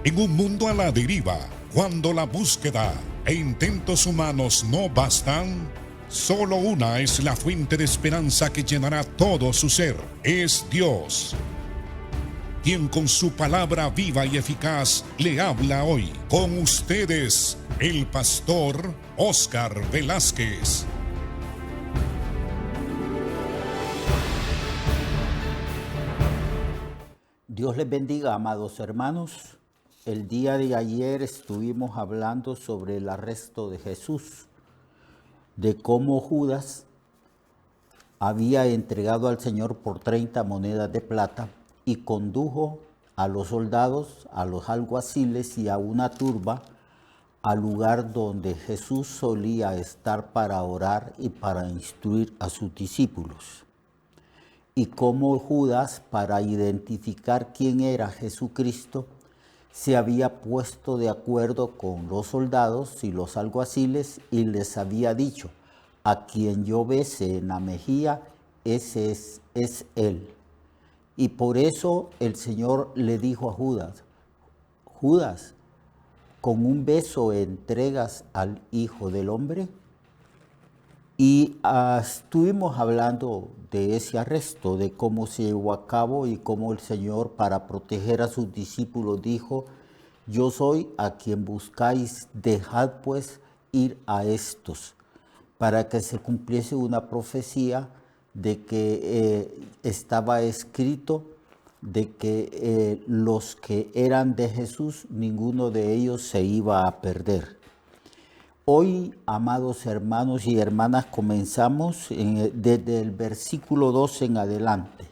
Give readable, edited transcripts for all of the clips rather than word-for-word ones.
En un mundo a la deriva, cuando la búsqueda e intentos humanos no bastan, solo una es la fuente de esperanza que llenará todo su ser. Es Dios, quien con su palabra viva y eficaz le habla hoy. Con ustedes, el pastor Óscar Velázquez. Dios les bendiga, amados hermanos. El día de ayer estuvimos hablando sobre el arresto de Jesús, de cómo Judas había entregado al Señor por 30 monedas de plata y condujo a los soldados, a los alguaciles y a una turba al lugar donde Jesús solía estar para orar y para instruir a sus discípulos. Y cómo Judas, para identificar quién era Jesucristo, se había puesto de acuerdo con los soldados y los alguaciles y les había dicho: a quien yo bese en la mejilla, ese es él. Y por eso el Señor le dijo a Judas: Judas, ¿con un beso entregas al Hijo del Hombre? Y estuvimos hablando de ese arresto, de cómo se llevó a cabo y cómo el Señor, para proteger a sus discípulos, dijo: yo soy a quien buscáis, dejad pues ir a estos, para que se cumpliese una profecía de que estaba escrito de que los que eran de Jesús, ninguno de ellos se iba a perder. Hoy, amados hermanos y hermanas, comenzamos desde el versículo 12 en adelante,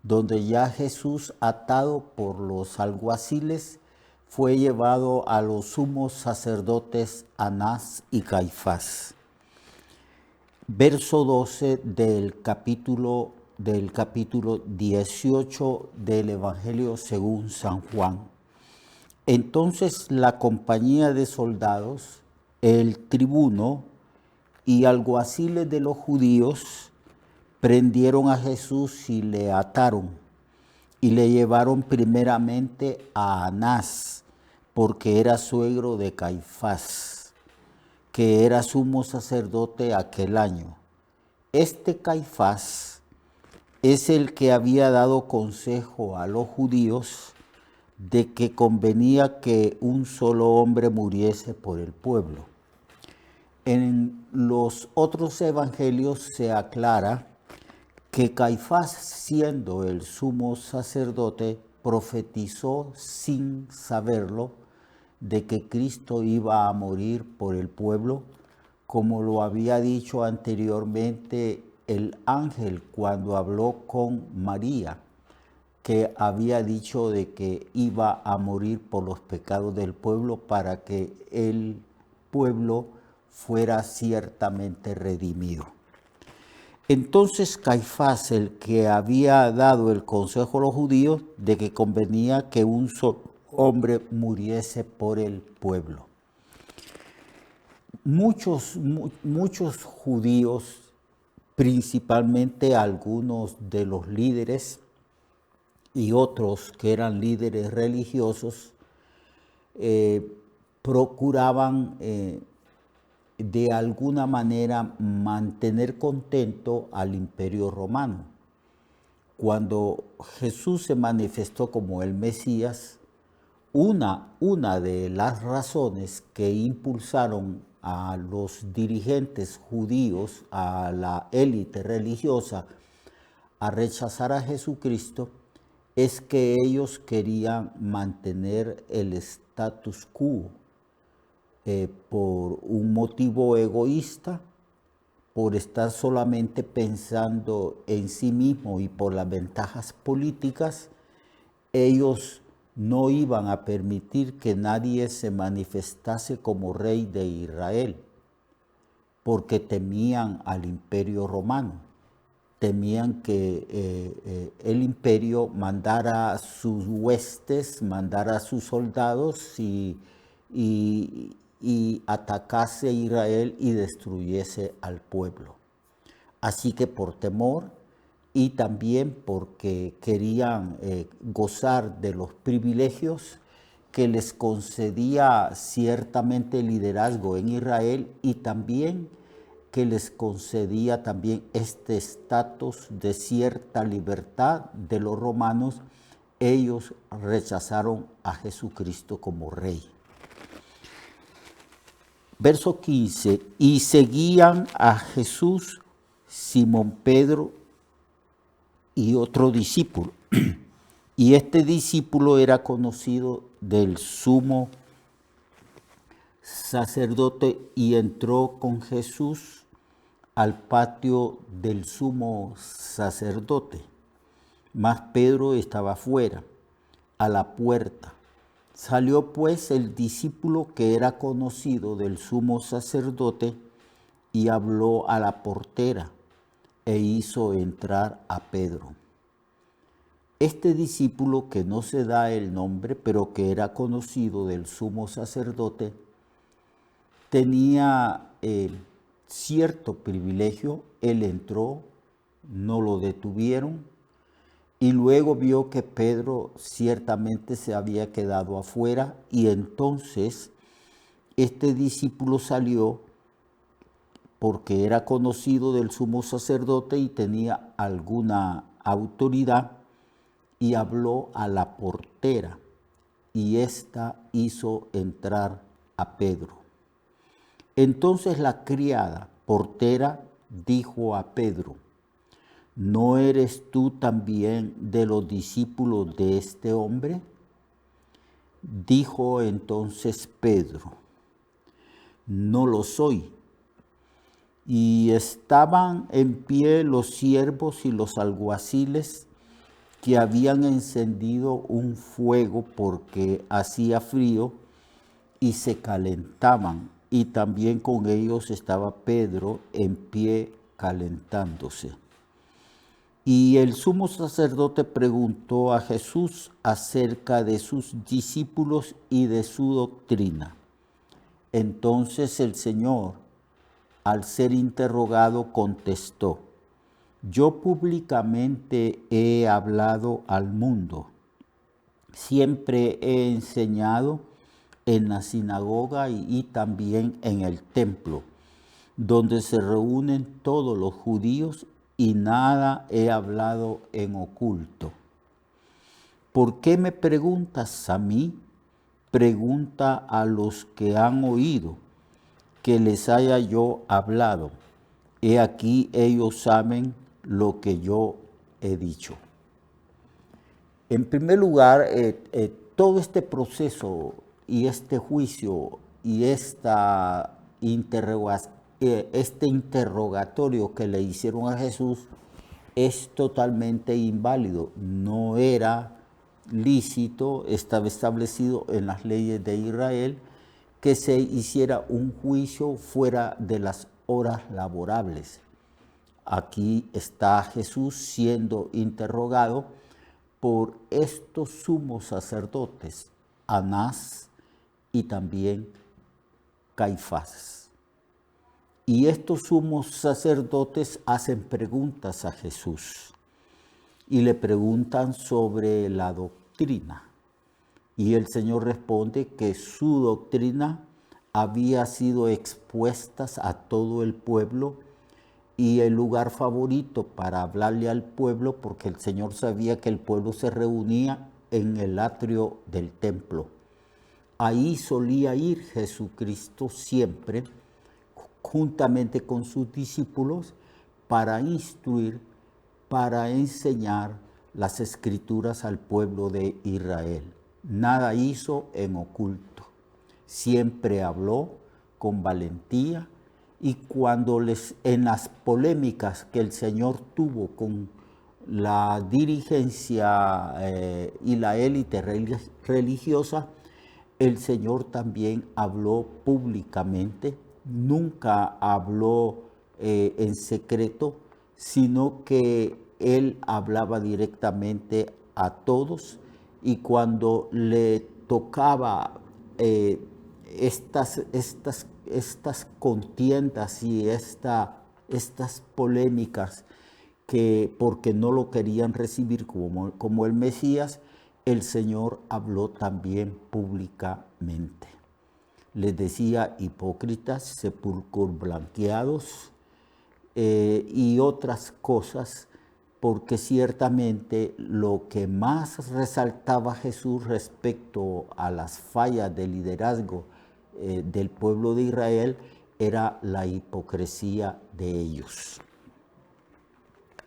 donde ya Jesús, atado por los alguaciles, fue llevado a los sumos sacerdotes Anás y Caifás. Verso 12 del capítulo 18 del Evangelio según San Juan. Entonces la compañía de soldados, el tribuno y alguaciles de los judíos prendieron a Jesús y le ataron y le llevaron primeramente a Anás, porque era suegro de Caifás, que era sumo sacerdote aquel año. Este Caifás es el que había dado consejo a los judíos de que convenía que un solo hombre muriese por el pueblo. En los otros evangelios se aclara que Caifás, siendo el sumo sacerdote, profetizó sin saberlo de que Cristo iba a morir por el pueblo, como lo había dicho anteriormente el ángel cuando habló con María, que había dicho de que iba a morir por los pecados del pueblo para que el pueblo fuera ciertamente redimido. Entonces Caifás, el que había dado el consejo a los judíos de que convenía que un solo hombre muriese por el pueblo. Muchos judíos, principalmente algunos de los líderes y otros que eran líderes religiosos, procuraban de alguna manera mantener contento al Imperio Romano. Cuando Jesús se manifestó como el Mesías, una de las razones que impulsaron a los dirigentes judíos, a la élite religiosa, a rechazar a Jesucristo, es que ellos querían mantener el status quo por un motivo egoísta, por estar solamente pensando en sí mismo y por las ventajas políticas. Ellos no iban a permitir que nadie se manifestase como rey de Israel, porque temían al Imperio Romano. Temían que el imperio mandara sus huestes, mandara sus soldados y atacase a Israel y destruyese al pueblo. Así que por temor y también porque querían gozar de los privilegios, que les concedía ciertamente liderazgo en Israel y también que les concedía también este estatus de cierta libertad de los romanos, ellos rechazaron a Jesucristo como rey. Verso 15, y seguían a Jesús Simón Pedro y otro discípulo. Y este discípulo era conocido del sumo sacerdote y entró con Jesús al patio del sumo sacerdote. Mas Pedro estaba fuera, a la puerta. Salió pues el discípulo que era conocido del sumo sacerdote y habló a la portera e hizo entrar a Pedro. Este discípulo, que no se da el nombre, pero que era conocido del sumo sacerdote, tenía cierto privilegio. Él entró, no lo detuvieron, y luego vio que Pedro ciertamente se había quedado afuera, y entonces este discípulo salió porque era conocido del sumo sacerdote y tenía alguna autoridad, y habló a la portera, y ésta hizo entrar a Pedro. Entonces la criada portera dijo a Pedro: ¿no eres tú también de los discípulos de este hombre? Dijo entonces Pedro: no lo soy. Y estaban en pie los siervos y los alguaciles que habían encendido un fuego porque hacía frío y se calentaban, y también con ellos estaba Pedro en pie calentándose. Y el sumo sacerdote preguntó a Jesús acerca de sus discípulos y de su doctrina. Entonces el Señor, al ser interrogado, contestó: yo públicamente he hablado al mundo. Siempre he enseñado en la sinagoga y también en el templo, donde se reúnen todos los judíos, y nada he hablado en oculto. ¿Por qué me preguntas a mí? Pregunta a los que han oído que les haya yo hablado. He aquí ellos saben lo que yo he dicho. En primer lugar, todo este proceso y este juicio y este interrogatorio que le hicieron a Jesús es totalmente inválido. No era lícito, estaba establecido en las leyes de Israel que se hiciera un juicio fuera de las horas laborables. Aquí está Jesús siendo interrogado por estos sumos sacerdotes, Anás y también Caifás. Y estos sumos sacerdotes hacen preguntas a Jesús y le preguntan sobre la doctrina. Y el Señor responde que su doctrina había sido expuesta a todo el pueblo, y el lugar favorito para hablarle al pueblo, porque el Señor sabía que el pueblo se reunía en el atrio del templo. Ahí solía ir Jesucristo siempre, juntamente con sus discípulos, para instruir, para enseñar las Escrituras al pueblo de Israel. Nada hizo en oculto. Siempre habló con valentía, y cuando en las polémicas que el Señor tuvo con la dirigencia y la élite religiosa, el Señor también habló públicamente. Nunca habló en secreto, sino que Él hablaba directamente a todos, y cuando le tocaba estas contiendas y estas polémicas, que porque no lo querían recibir como el Mesías, el Señor habló también públicamente. Les decía hipócritas, sepulcros blanqueados y otras cosas, porque ciertamente lo que más resaltaba Jesús respecto a las fallas de liderazgo del pueblo de Israel era la hipocresía de ellos.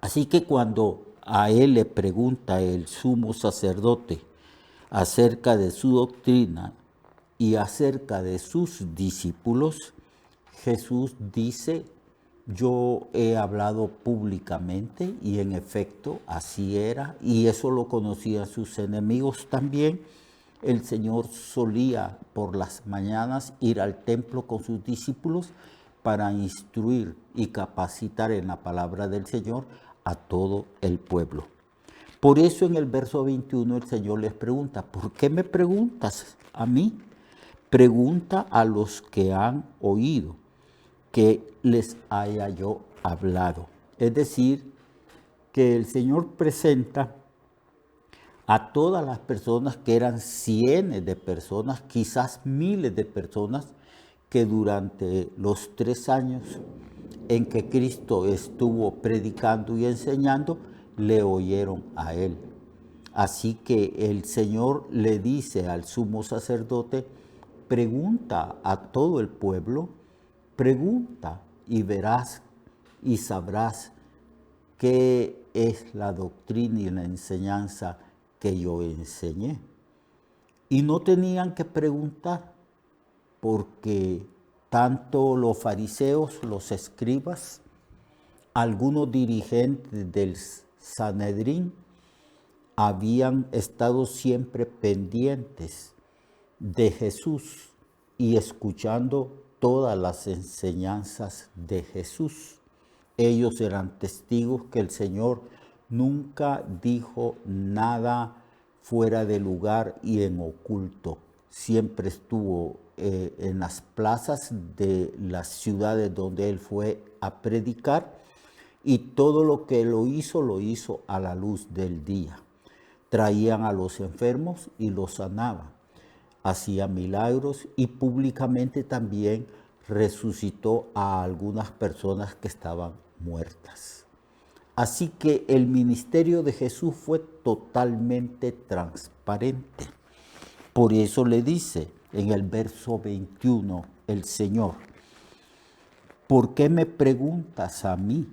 Así que cuando a él le pregunta el sumo sacerdote acerca de su doctrina y acerca de sus discípulos, Jesús dice: yo he hablado públicamente, y en efecto así era, y eso lo conocían sus enemigos también. El Señor solía por las mañanas ir al templo con sus discípulos para instruir y capacitar en la palabra del Señor a todo el pueblo. Por eso en el verso 21 el Señor les pregunta: ¿por qué me preguntas a mí? Pregunta a los que han oído que les haya yo hablado. Es decir, que el Señor presenta a todas las personas, que eran cientos de personas, quizás miles de personas, que durante los 3 años en que Cristo estuvo predicando y enseñando, le oyeron a él. Así que el Señor le dice al sumo sacerdote: pregunta a todo el pueblo, pregunta y verás y sabrás qué es la doctrina y la enseñanza que yo enseñé. Y no tenían que preguntar, porque tanto los fariseos, los escribas, algunos dirigentes del Sanedrín habían estado siempre pendientes de Jesús y escuchando todas las enseñanzas de Jesús. Ellos eran testigos que el Señor nunca dijo nada fuera de lugar y en oculto. Siempre estuvo en las plazas de las ciudades donde Él fue a predicar, y todo lo que lo hizo a la luz del día. Traían a los enfermos y los sanaban. Hacía milagros y públicamente también resucitó a algunas personas que estaban muertas. Así que el ministerio de Jesús fue totalmente transparente. Por eso le dice en el verso 21 el Señor: ¿por qué me preguntas a mí?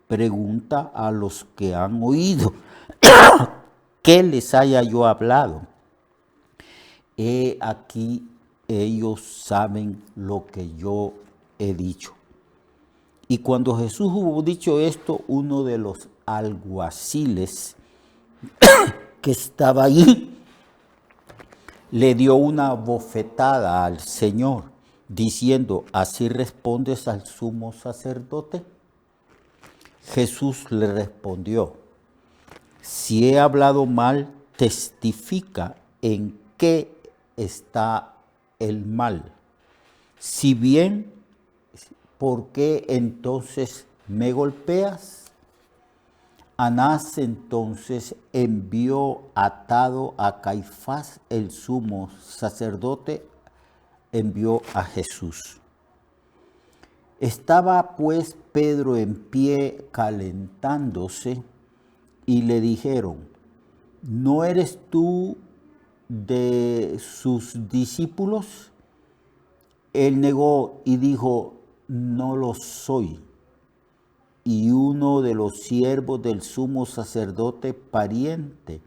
Pregunta a los que han oído ¿qué les haya yo hablado? He aquí, ellos saben lo que yo he dicho. Y cuando Jesús hubo dicho esto, uno de los alguaciles que estaba allí le dio una bofetada al Señor, diciendo: ¿así respondes al sumo sacerdote? Jesús le respondió: si he hablado mal, testifica en qué está el mal. Si bien, ¿por qué entonces me golpeas? Anás entonces envió atado a Caifás, el sumo sacerdote, envió a Jesús. Estaba pues Pedro en pie calentándose, y le dijeron: ¿no eres tú de sus discípulos? Él negó y dijo: no lo soy. Y uno de los siervos del sumo sacerdote, pariente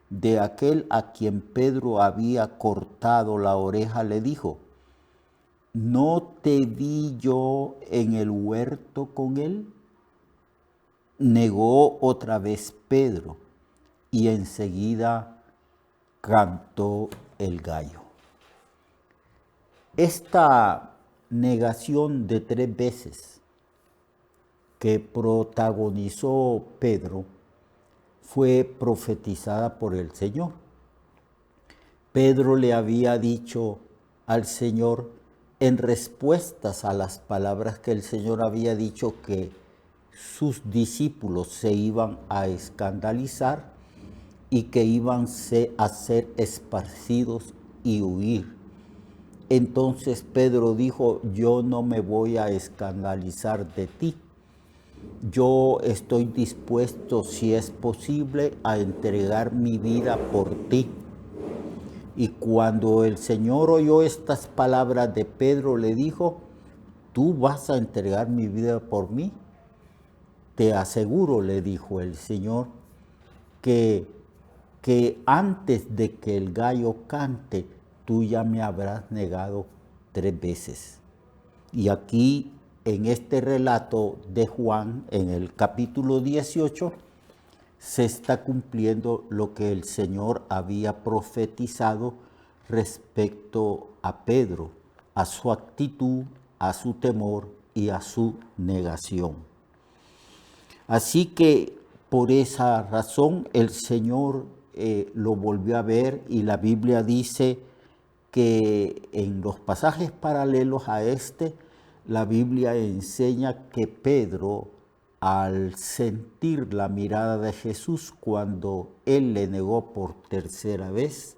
de aquel a quien Pedro había cortado la oreja, le dijo: ¿no te vi yo en el huerto con él? Negó otra vez Pedro, y enseguida cantó el gallo. Esta negación de 3 veces que protagonizó Pedro fue profetizada por el Señor. Pedro le había dicho al Señor, en respuestas a las palabras que el Señor había dicho, que sus discípulos se iban a escandalizar y que iban a ser esparcidos y huir. Entonces Pedro dijo: yo no me voy a escandalizar de ti. Yo estoy dispuesto, si es posible, a entregar mi vida por ti. Y cuando el Señor oyó estas palabras de Pedro, le dijo: ¿tú vas a entregar mi vida por mí? Te aseguro, le dijo el Señor, que antes de que el gallo cante, tú ya me habrás negado 3 veces. Y aquí, en este relato de Juan, en el capítulo 18, se está cumpliendo lo que el Señor había profetizado respecto a Pedro, a su actitud, a su temor y a su negación. Así que por esa razón el Señor lo volvió a ver, y la Biblia dice que en los pasajes paralelos a este, la Biblia enseña que Pedro, al sentir la mirada de Jesús cuando él le negó por tercera vez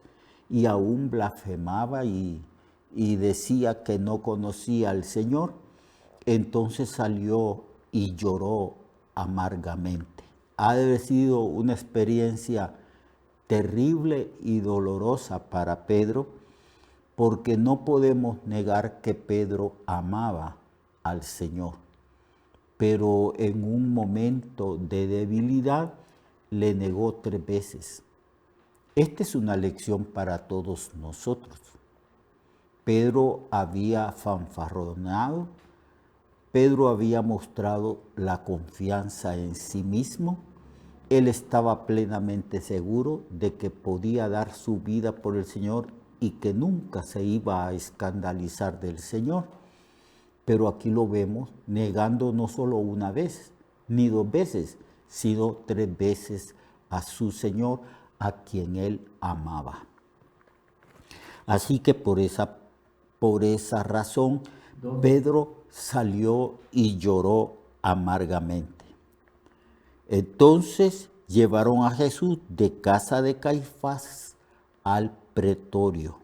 y aún blasfemaba y decía que no conocía al Señor, entonces salió y lloró amargamente. Ha de haber sido una experiencia terrible y dolorosa para Pedro, porque no podemos negar que Pedro amaba al Señor, pero en un momento de debilidad le negó 3 veces. Esta es una lección para todos nosotros. Pedro había fanfarronado, Pedro había mostrado la confianza en sí mismo. Él estaba plenamente seguro de que podía dar su vida por el Señor y que nunca se iba a escandalizar del Señor. Pero aquí lo vemos negando no solo una vez, ni 2 veces, sino 3 veces a su Señor, a quien él amaba. Así que por esa razón, Pedro salió y lloró amargamente. Entonces llevaron a Jesús de casa de Caifás al pretorio.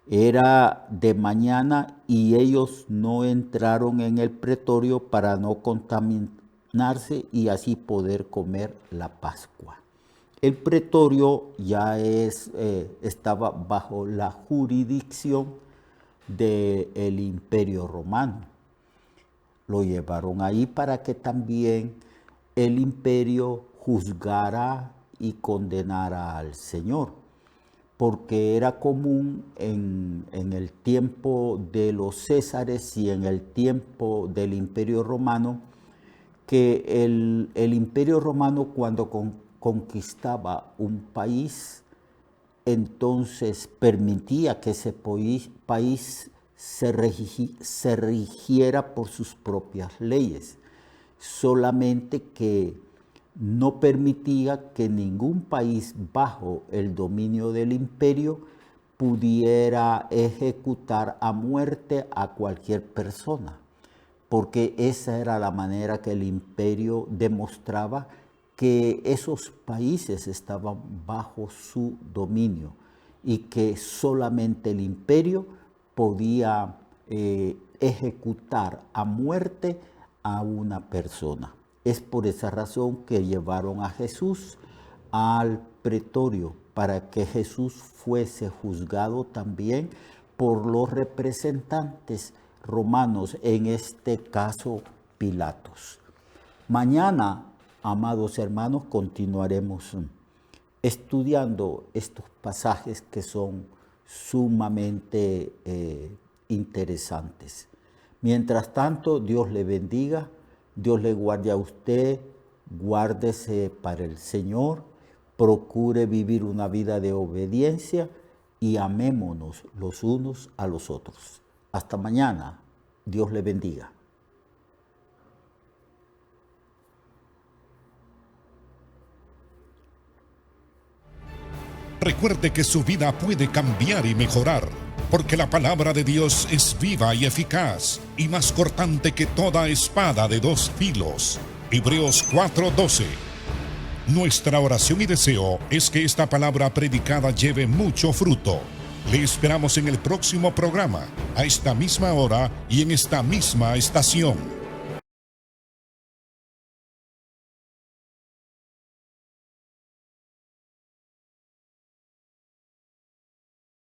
Era de mañana y ellos no entraron en el pretorio para no contaminarse y así poder comer la Pascua. El pretorio ya estaba bajo la jurisdicción del Imperio Romano. Lo llevaron ahí para que también el imperio juzgara y condenara al Señor, porque era común en el tiempo de los Césares y en el tiempo del Imperio Romano que el Imperio Romano, cuando conquistaba un país, entonces permitía que ese país se rigiera por sus propias leyes, solamente que no permitía que ningún país bajo el dominio del imperio pudiera ejecutar a muerte a cualquier persona, porque esa era la manera que el imperio demostraba que esos países estaban bajo su dominio y que solamente el imperio podía ejecutar a muerte a una persona. Es por esa razón que llevaron a Jesús al pretorio, para que Jesús fuese juzgado también por los representantes romanos, en este caso Pilatos. Mañana, amados hermanos, continuaremos estudiando estos pasajes que son sumamente interesantes. Mientras tanto, Dios le bendiga, Dios le guarde a usted, guárdese para el Señor, procure vivir una vida de obediencia y amémonos los unos a los otros. Hasta mañana, Dios le bendiga. Recuerde que su vida puede cambiar y mejorar, porque la palabra de Dios es viva y eficaz y más cortante que toda espada de 2 filos. Hebreos 4:12. Nuestra oración y deseo es que esta palabra predicada lleve mucho fruto. Le esperamos en el próximo programa, a esta misma hora y en esta misma estación.